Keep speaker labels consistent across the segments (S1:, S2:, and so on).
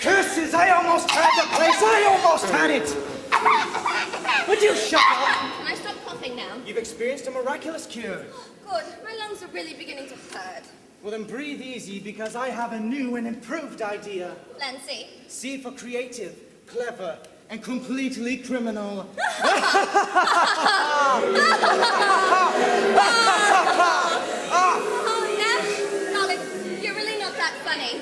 S1: Curses! I almost had the place! I almost had it! Would you shut up?
S2: Can I stop coughing now?
S1: You've experienced a miraculous cure.
S2: Good. My lungs are really beginning to hurt.
S1: Well, then breathe easy, because I have a new and improved idea.
S2: Let's see.
S1: C for creative, clever, and completely criminal.
S2: Oh, yeah? Darling, you're really not that funny.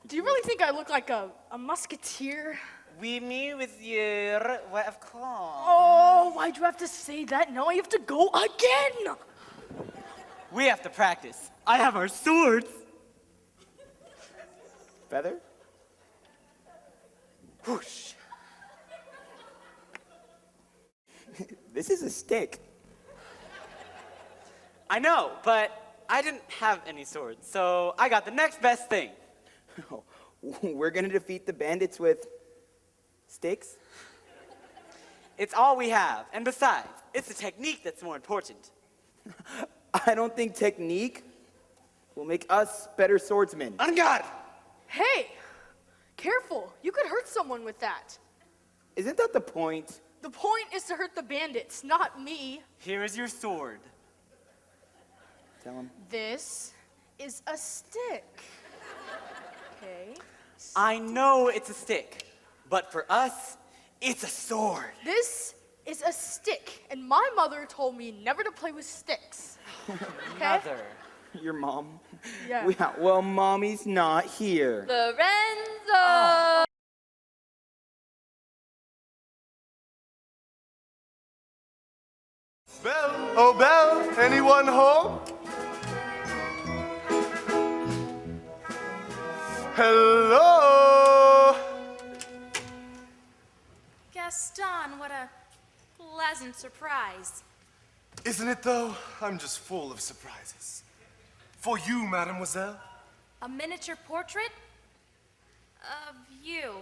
S3: Do you really think I look like a musketeer?
S4: Oui, me, monsieur. Why, of course.
S3: Oh, why'd you have to say that? Now I have to go again!
S4: We have to practice. I have our swords.
S5: Feather? Whoosh. This is a stick.
S4: I know, but I didn't have any swords, so I got the next best thing.
S5: We're gonna defeat the bandits with sticks?
S4: It's all we have, and besides, it's the technique that's more important.
S5: I don't think technique will make us better swordsmen.
S4: On guard!
S3: Hey! Careful, you could hurt someone with that.
S5: Isn't that the point?
S3: The point is to hurt the bandits, not me.
S4: Here is your sword.
S5: Tell him.
S3: This is a stick. Okay.
S4: I know it's a stick, but for us, it's a sword.
S3: This is a stick, and my mother told me never to play with sticks. Okay?
S4: Mother.
S5: Your mom?
S3: Yeah.
S5: Well, mommy's not here.
S2: Lorenzo!
S6: Belle, oh Belle, anyone home? Hello?
S7: Gaston, what a pleasant surprise.
S6: Isn't it though? I'm just full of surprises. For you, mademoiselle.
S7: A miniature portrait of you.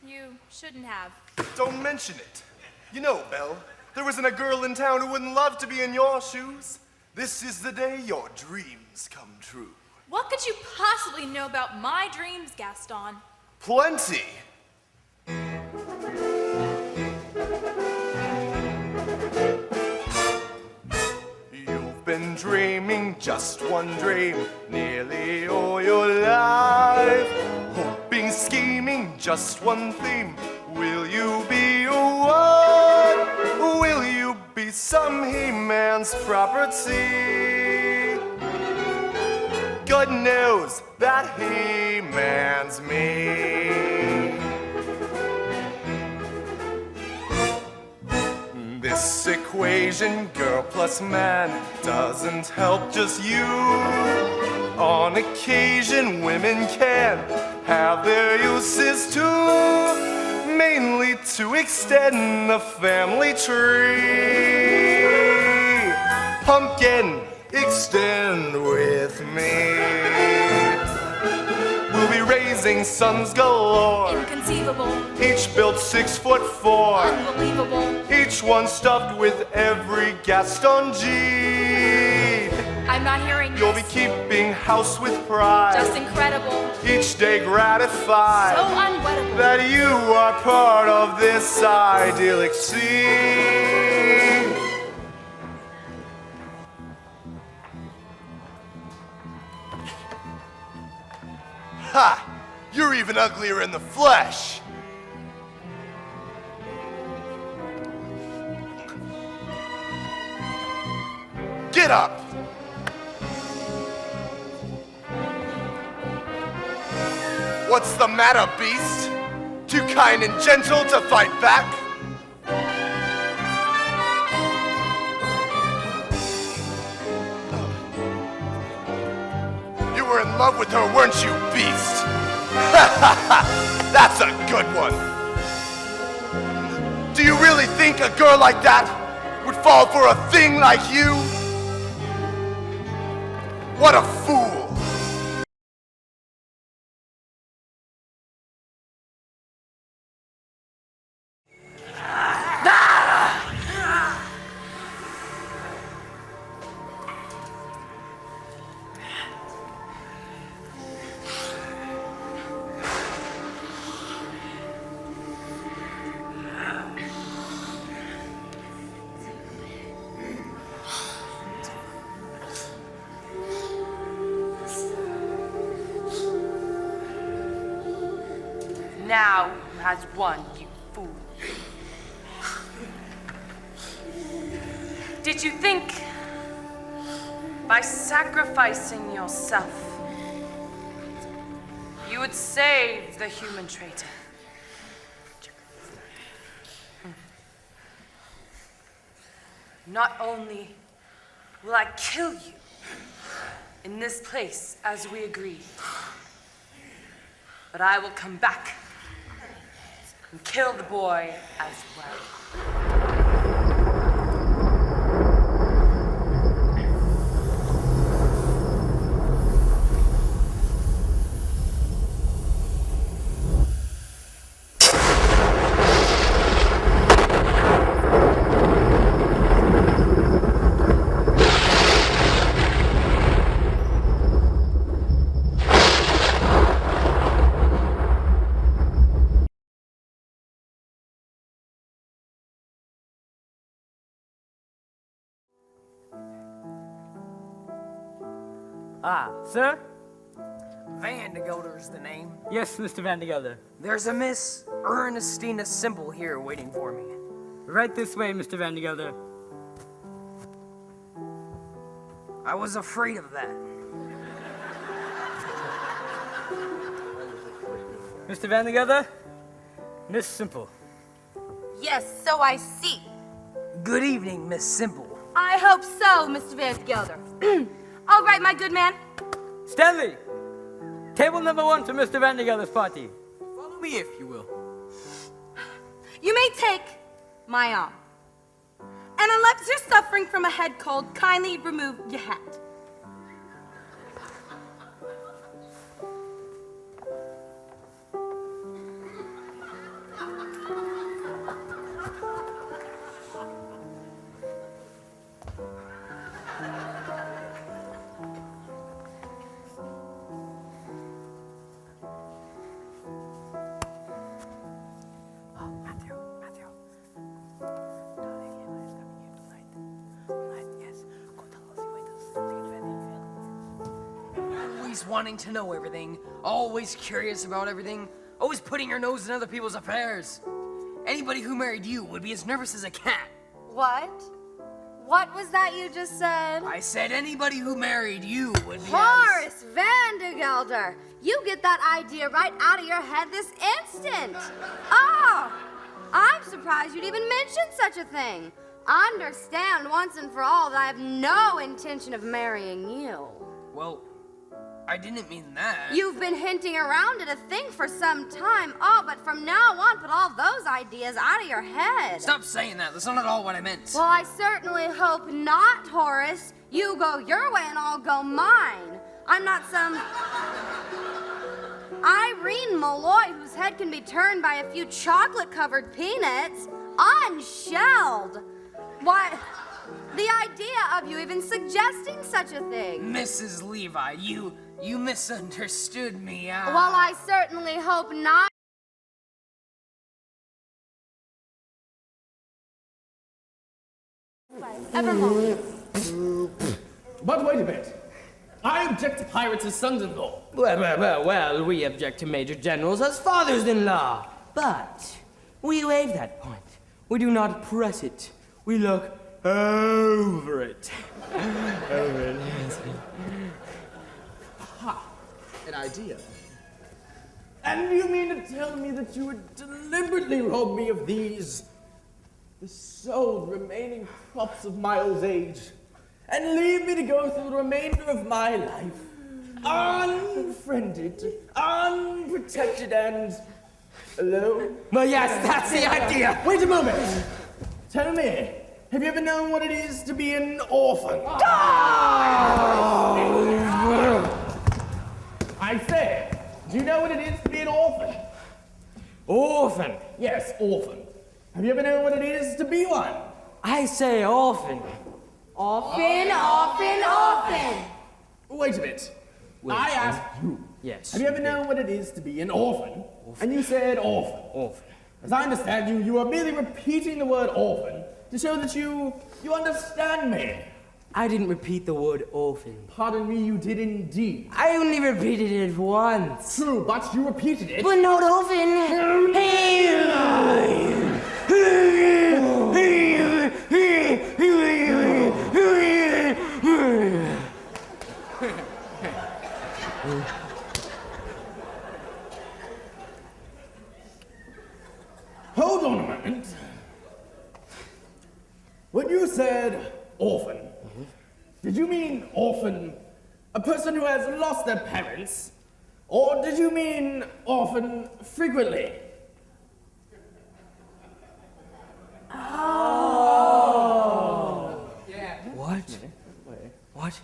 S7: You shouldn't have.
S6: Don't mention it. You know, Belle, there isn't a girl in town who wouldn't love to be in your shoes. This is the day your dreams come true.
S7: What could you possibly know about my dreams, Gaston?
S6: Plenty. You've been dreaming just one dream nearly all your life. Hoping, scheming, just one theme. Will you be a what? Will you be some He-Man's property? God knows that He-Man's me. This equation, girl plus man, doesn't help just you. On occasion, women can have their uses too, mainly to extend the family tree. Pumpkin, extend with me. We'll be raising sons galore,
S7: Inconceivable.
S6: each built 6'4".
S7: Unbelievable.
S6: Each one stuffed with every Gaston G.
S7: I'm not hearing
S6: You'll be
S7: this.
S6: keeping house with pride,
S7: Just incredible.
S6: each day gratified
S7: So unwettable.
S6: that you are part of this idyllic scene. Ha! You're even uglier in the flesh. Get up! What's the matter, beast? Too kind and gentle to fight back? You were in love with her, weren't you, beast? That's a good one. Do you really think a girl like that would fall for a thing like you? What a fool!
S8: Now who has won, you fool? Did you think by sacrificing yourself you would save the human traitor? Not only will I kill you in this place as we agreed, but I will come back and kill the boy as well.
S9: Ah, sir?
S10: Vandegelder's the name.
S9: Yes, Mr. Vandegelder.
S10: There's a Miss Ernestina Simple here waiting for me.
S9: Right this way, Mr. Vandegelder.
S10: I was afraid of that.
S9: Mr. Vandegelder? Miss Simple.
S11: Yes, so I see.
S10: Good evening, Miss Simple.
S11: I hope so, Mr. Van Gelder. All right, my good man.
S9: Stanley! Table number 1 for Mr. Vandegelder's party.
S10: Follow me if you will.
S11: You may take my arm. And unless you're suffering from a head cold, kindly remove your hat.
S10: Always wanting to know everything, always curious about everything, always putting your nose in other people's affairs. Anybody who married you would be as nervous as a cat.
S2: What? What was that you just said?
S10: I said anybody who married you would be
S2: Horace Vandegelder! You get that idea right out of your head this instant! Oh! I'm surprised you'd even mention such a thing. Understand once and for all that I have no intention of marrying you.
S10: Well, I didn't mean that.
S2: You've been hinting around at a thing for some time. Oh, but from now on, put all those ideas out of your head.
S10: Stop saying that. That's not at all what I meant.
S2: Well, I certainly hope not, Horace. You go your way and I'll go mine. I'm not some Irene Malloy whose head can be turned by a few chocolate-covered peanuts. Unshelled. Why, the idea of you even suggesting such a thing.
S10: Mrs. Levi, you misunderstood me.
S2: Well, I certainly hope not.
S1: Evermore. But wait a bit. I object to pirates as sons-in-law.
S12: Well, we object to major generals as fathers-in-law. But we waive that point. We do not press it. We look over it. Over it, yes.
S1: Ha! An idea. And you mean to tell me that you would deliberately rob me of these, the sole remaining props of my old age, and leave me to go through the remainder of my life, unfriended, unprotected, and alone?
S12: Well, yes, that's the idea.
S1: Wait a moment. Tell me, have you ever known what it is to be an orphan? I say, do you know what it is to be an orphan?
S12: Orphan.
S1: Yes, orphan. Have you ever known what it is to be one?
S12: I say orphan.
S2: Often, often, often.
S1: Wait a bit. I asked you.
S12: Yes.
S1: Have you ever known what it is to be an orphan? And you said orphan.
S12: Orphan.
S1: As I understand you, you are merely repeating the word orphan to show that you understand me.
S12: I didn't repeat the word orphan.
S1: Pardon me, you did indeed.
S12: I only repeated it once.
S1: True, but you repeated it.
S12: But not orphan.
S1: Hold on a moment. When you said orphan, did you mean orphan, a person who has lost their parents, or did you mean orphan frequently?
S12: Oh.
S10: Yeah.
S12: What? What?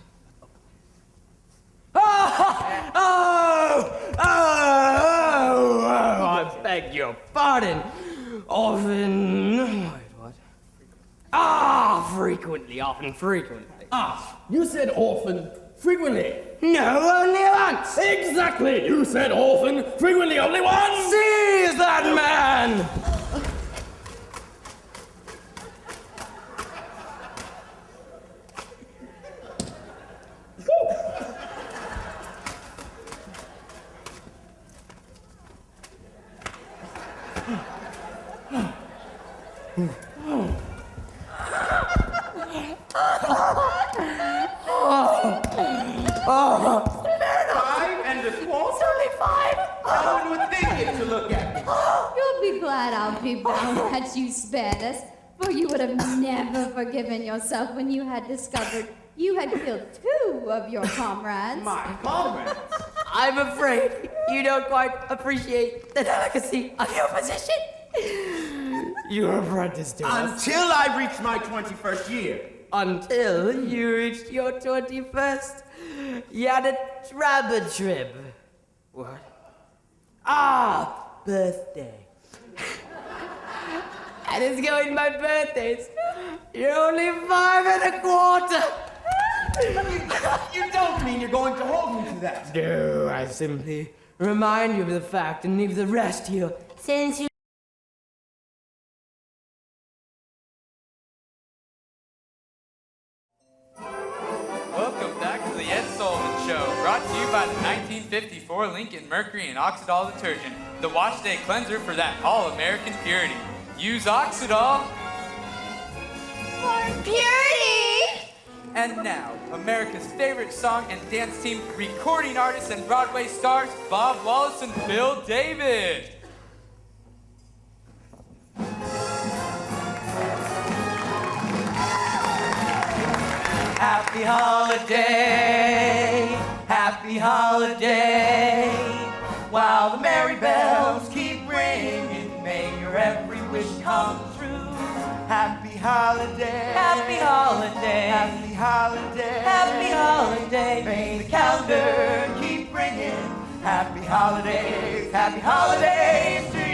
S12: I beg your pardon. Often. Wait, what? Frequently, often, frequently.
S1: You said orphan frequently.
S12: No, only once.
S1: Exactly, you said orphan frequently only once.
S12: Seize that man.
S1: No one would think it to look at me.
S13: You'll be glad I'll be bound that you spared us, for you would have never forgiven yourself when you had discovered you had killed 2 of your comrades.
S1: My comrades?
S12: I'm afraid you don't quite appreciate the delicacy of your position. You're apprenticed to us.
S1: Until I reach my 21st year.
S12: Until you reached your 21st. You had a rabbit trip. What? Birthday. And it's going by birthdays. You're only 5 1/4.
S1: You don't mean you're going to hold me to that.
S12: No, I simply remind you of the fact and leave the rest here. Since you
S14: Welcome back to the Ed Sullivan Show, brought to you by the 1954 Lincoln Mercury and Oxidol detergent, the wash day cleanser for that all-American purity. Use Oxidol
S2: For purity!
S14: And now, America's favorite song and dance team, recording artists and Broadway stars, Bob Wallace and Bill David.
S15: Happy holiday, happy holiday. While the merry bells keep ringing, may your every wish come true. Happy holiday, happy holiday, happy holiday, happy holiday. May the calendar keep ringing. Happy holidays to you.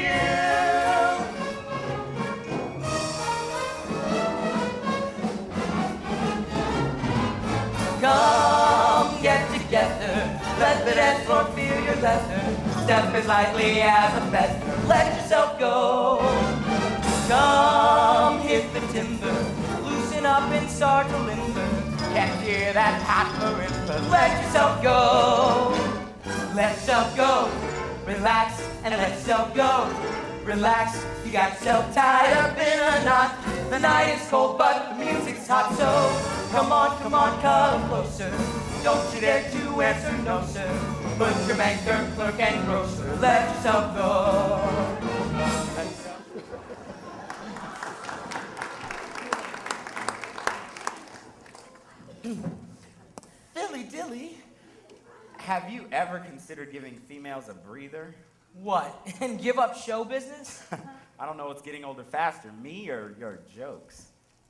S15: Come get together, let the dance floor feel your leather. Step as lightly as a feather, let yourself go. Come hit the timber, loosen up and start to limber. Can't hear that hot marimba, let yourself go. Let yourself go, relax and let yourself go. Relax, you got yourself tied up in a knot. The night is cold but the music's hot, so come on, come closer. Don't you dare to answer no, sir. Put your banker, clerk, and grocer. Let yourself go.
S5: Dilly dilly, have you ever considered giving females a breather?
S15: What, and give up show business?
S5: I don't know what's getting older faster, me or your jokes.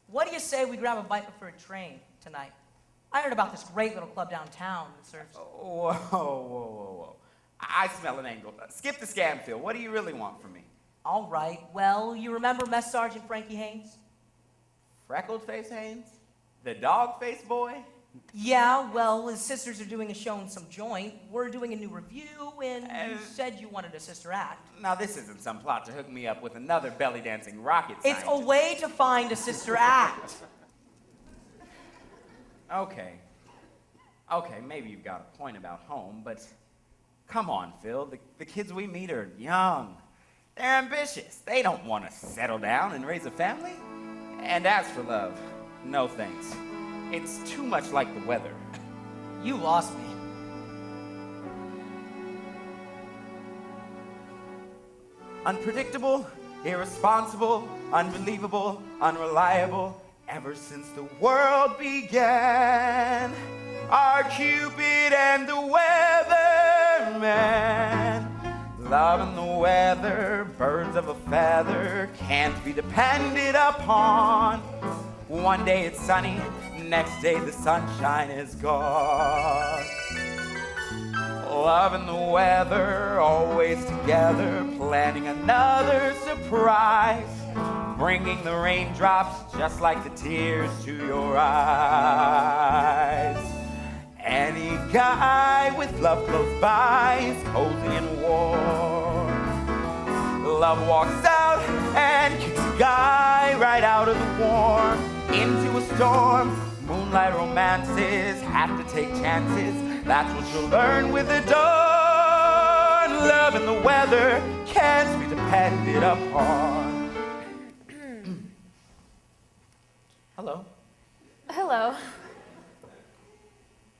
S15: What do you say we grab a bite before a train tonight? I heard about this great little club downtown that serves...
S5: Whoa. I smell an angle. Skip the scam, Phil. What do you really want from me?
S15: All right, well, you remember Mess Sergeant Frankie Haynes?
S5: Freckled face Haynes? The dog face boy?
S15: Yeah, well, his sisters are doing a show in some joint. We're doing a new review, and you said you wanted a sister act.
S5: Now, this isn't some plot to hook me up with another belly-dancing rocket
S15: It's
S5: scientist.
S15: a way to find a sister act.
S16: Okay. Okay, maybe you've got a point about home, but come on, Phil. The kids we meet are young. They're ambitious. They don't want to settle down and raise a family. And as for love, no thanks. It's too much like the weather.
S10: You lost me.
S16: Unpredictable, irresponsible, unbelievable, unreliable, ever since the world began. Our Cupid and the weatherman. Love and the weather, birds of a feather, can't be depended upon. One day it's sunny, next day the sunshine is gone. Love and the weather, always together, planning another surprise. Bringing the raindrops just like the tears to your eyes. Any guy with love close by is cozy and warm. Love walks out and kicks a guy right out of the warm into a storm. Moonlight romances have to take chances. That's what you'll learn with the dawn. Love and the weather can't be depended upon. Hello.
S7: Hello.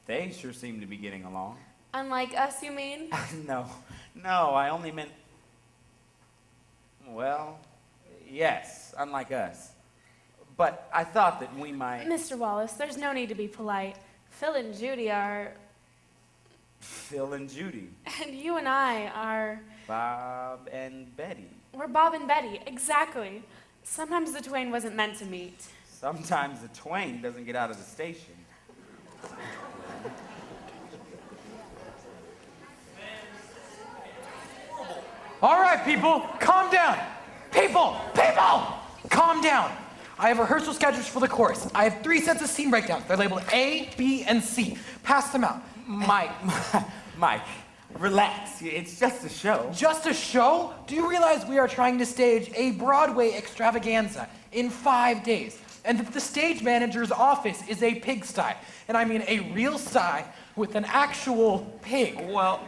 S16: They sure seem to be getting along.
S7: Unlike us, you mean?
S16: No, I only meant, well, yes, unlike us. But I thought that we might...
S7: Mr. Wallace, there's no need to be polite. Phil and Judy are...
S16: Phil and Judy.
S7: And you and I are...
S16: Bob and Betty.
S7: We're Bob and Betty, exactly. Sometimes the twain wasn't meant to meet.
S16: Sometimes the twain doesn't get out of the station.
S17: All right, people, calm down. People, calm down. I have rehearsal schedules for the chorus. I have 3 sets of scene breakdowns. They're labeled A, B, and C. Pass them out.
S16: Mike, relax. It's just a show.
S17: Just a show? Do you realize we are trying to stage a Broadway extravaganza in 5 days? And that the stage manager's office is a pigsty. And I mean a real sty with an actual pig.
S16: Well,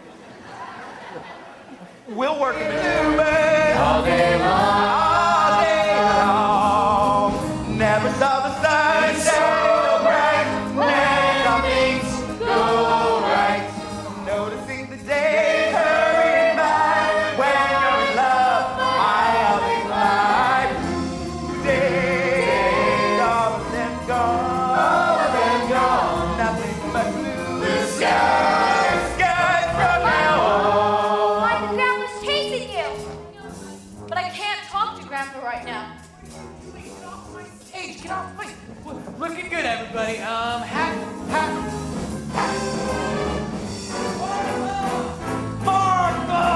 S16: we'll work in the day all day long. Never saw the sun shine so bright. When things go right. Noticing the day hurrying by. When you're in love, my outing life. Days, all of them gone. Nothing but blue skies from now on.
S7: Why the grandpa's chasing you? But I can't talk to Grandpa right now.
S17: Hey, get off my... Looking good, everybody. Martha!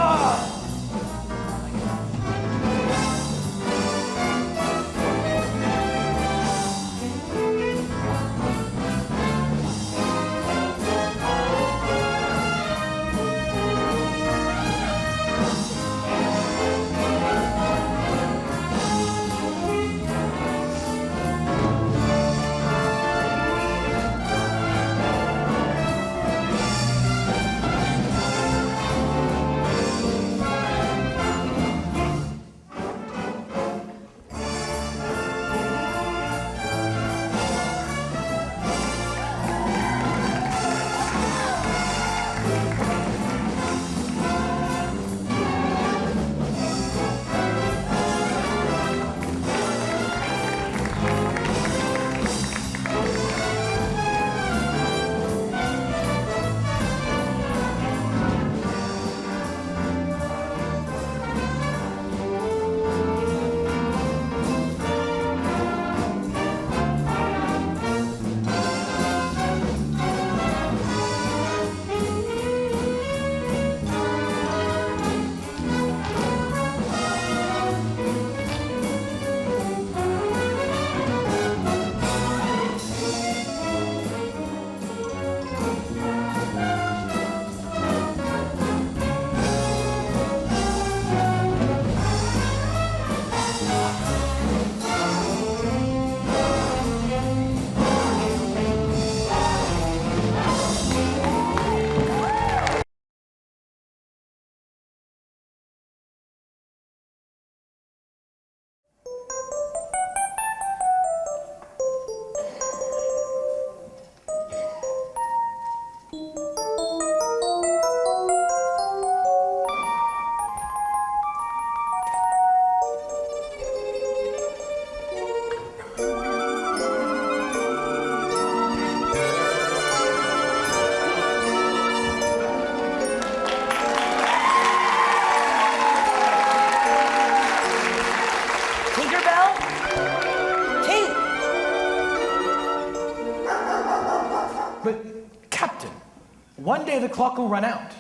S17: One day the clock will run out,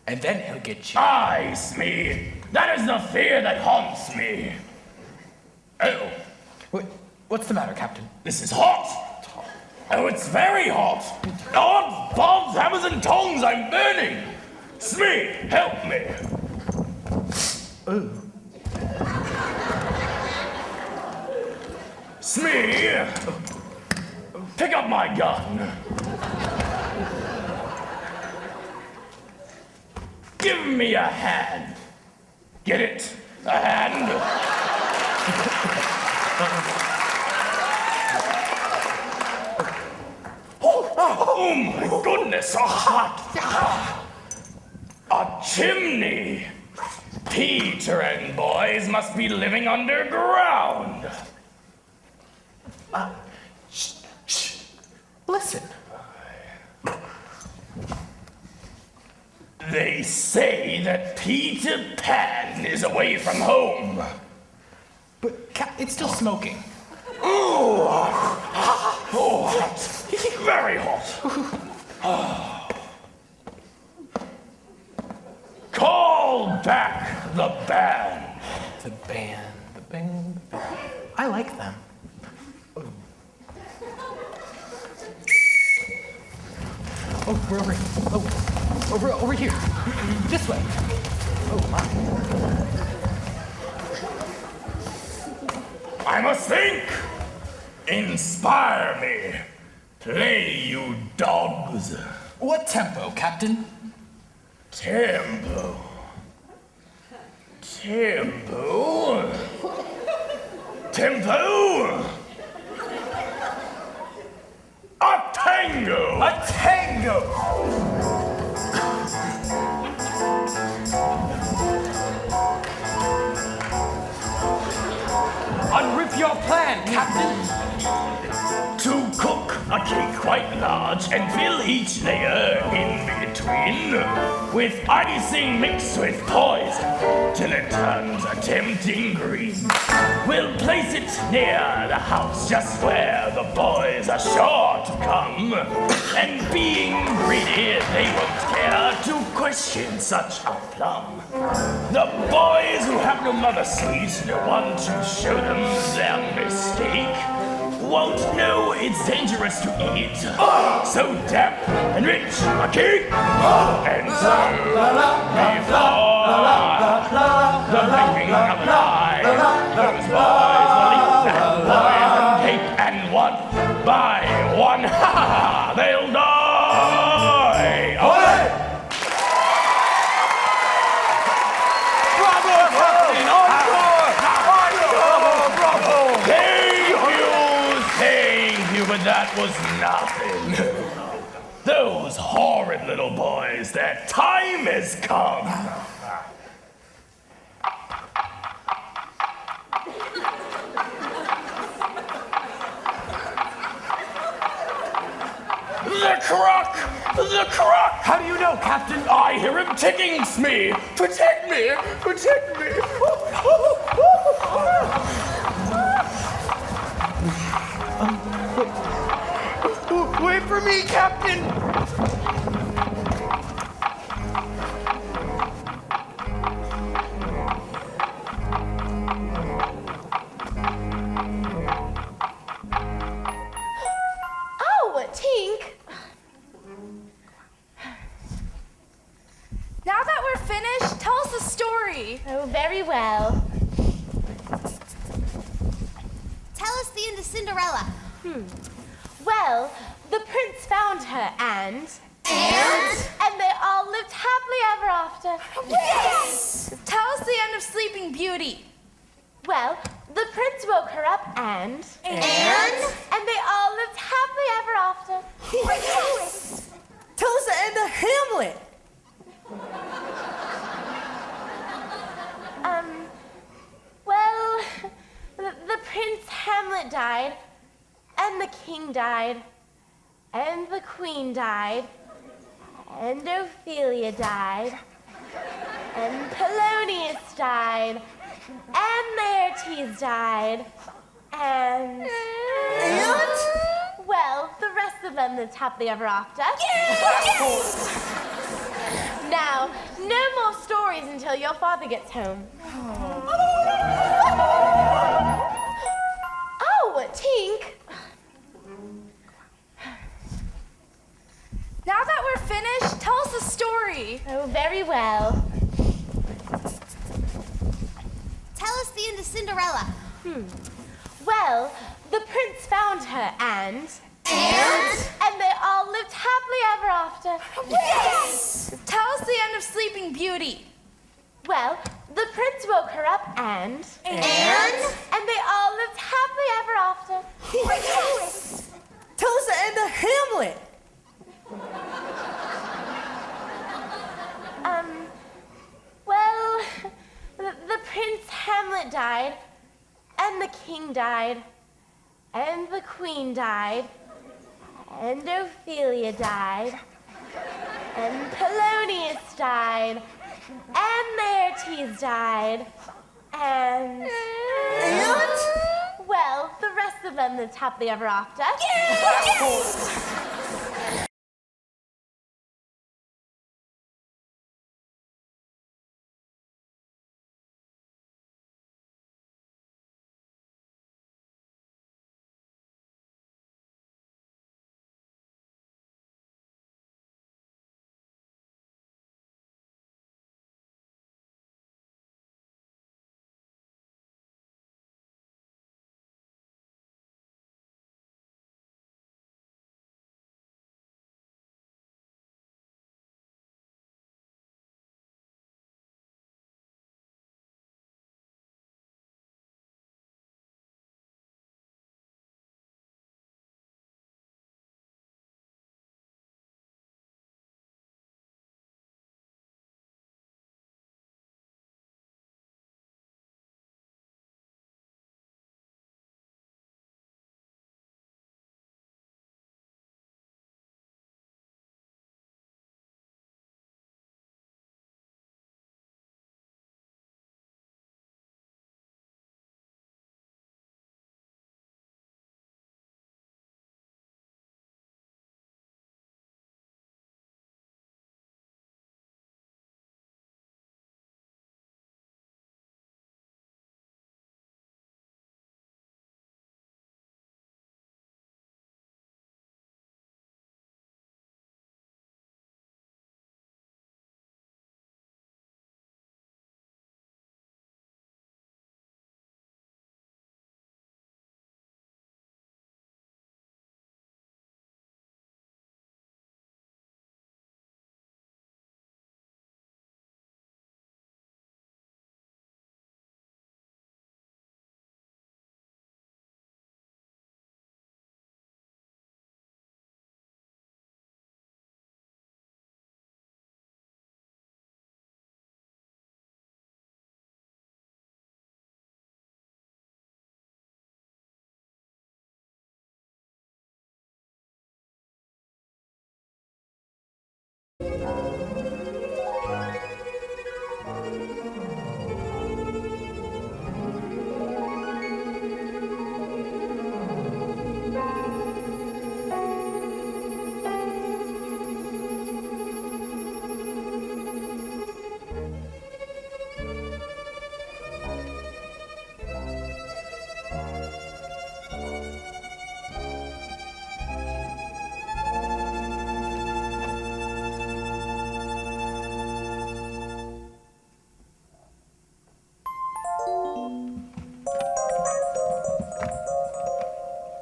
S17: and then he'll get you.
S18: Aye, Smee. That is the fear that haunts me. Oh.
S17: Wait, what's the matter, Captain?
S18: This is hot. Oh, it's very hot. On bobs, hammers, and tongs, I'm burning. Smee, help me.
S17: Oh.
S18: Smee, pick up my gun. Give me a hand. Get it? A hand? Oh my goodness, so hot. A chimney. Peter and boys must be living underground.
S17: Shh. Listen.
S18: They say that Peter Pan is away from home.
S17: But it's still smoking.
S18: Ooh, hot. Very hot. Call back the band.
S17: The band. I like them. Oh, we're over here. Oh, over here. This way. Oh, my.
S18: I must think. Inspire me. Play, you dogs.
S17: What tempo, Captain?
S18: Tempo. A tango.
S16: A tango.
S17: Unrip your plan, Captain.
S18: To cook a cake quite large and fill each layer in between with icing mixed with poison till it turns a tempting green. We'll place it near the house just where the boys are sure to come. And being greedy, they won't care to question such a plum. The boys who have no mother sweet, no one to show them their mistake, won't know it's dangerous to eat. So damp and rich a cake. And so before the blinking of an eye, those boys will eat that poison cake, and one by one, they'll die.
S16: Bravo, Captain! Encore!
S18: Thank you, but that was nothing. Those horrid little boys, their time has come. The croc! The croc!
S17: How do you know, Captain?
S18: I hear him ticking, Smee. Protect me! Protect me!
S16: Wait for me, Captain!
S3: Oh, Tink. Now that we're finished, tell us a story.
S19: Oh, very well.
S2: Tell us the end of Cinderella.
S19: Well, the prince found her and they all lived happily ever after.
S3: Yes! Tell us the end of Sleeping Beauty.
S19: Well, the prince woke her up and they all lived happily ever after.
S11: Yes! Tell us the end of Hamlet.
S19: Well, the Prince Hamlet died, and the king died, and the queen died, and Ophelia died, and Polonius died, and Laertes died, and... Well, Well, the rest of them lived happily ever after. Now, no more stories until your father gets home. Oh, Tink.
S7: Now that we're finished, tell us a story.
S19: Oh, very well.
S2: Tell us the end of Cinderella.
S19: Well, the prince found her and they all lived happily ever after.
S7: Yes! Tell us the end of Sleeping Beauty.
S19: Well, the prince woke her up and they all lived happily ever after.
S15: Yes! Tell us the end of Hamlet.
S19: Well, the Prince Hamlet died, and the king died, and the queen died, and Ophelia died, and Polonius died, and Laertes died, and... Well, the rest of them lived happily ever after.
S2: Yes!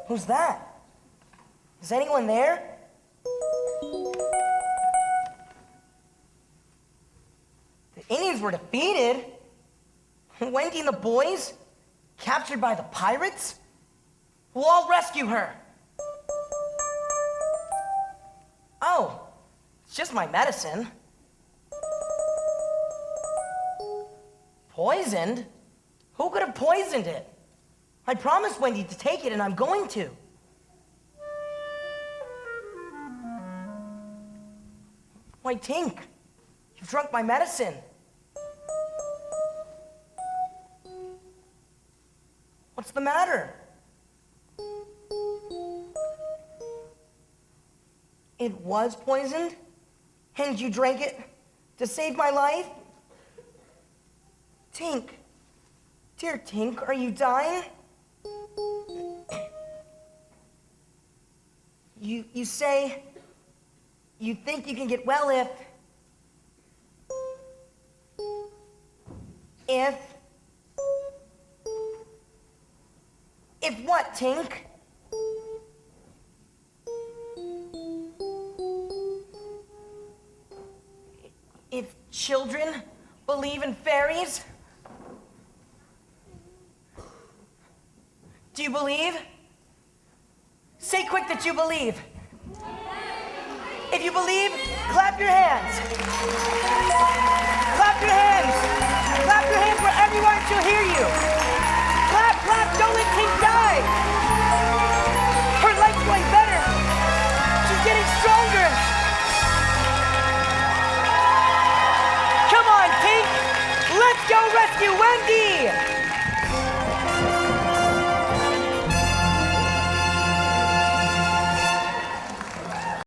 S15: Who's that? Is anyone there? The Indians were defeated. Wendy and the boys captured by the pirates? We'll all rescue her. Oh, it's just my medicine. Poisoned? Who could have poisoned it? I promised Wendy to take it, and I'm going to. Why, Tink, you've drunk my medicine. What's the matter?
S20: It was poisoned? And you drank it to save my life? Tink. Dear Tink, are you dying? You say you think you can get well if what, Tink? If children believe in fairies? Do you believe? Say quick that you believe. If you believe, clap your hands. Clap your hands. Clap your hands where everyone shall hear you. Clap, clap, don't let Tink die. Her life's going better. She's getting stronger. Come on, Tink. Let's go rescue Wendy.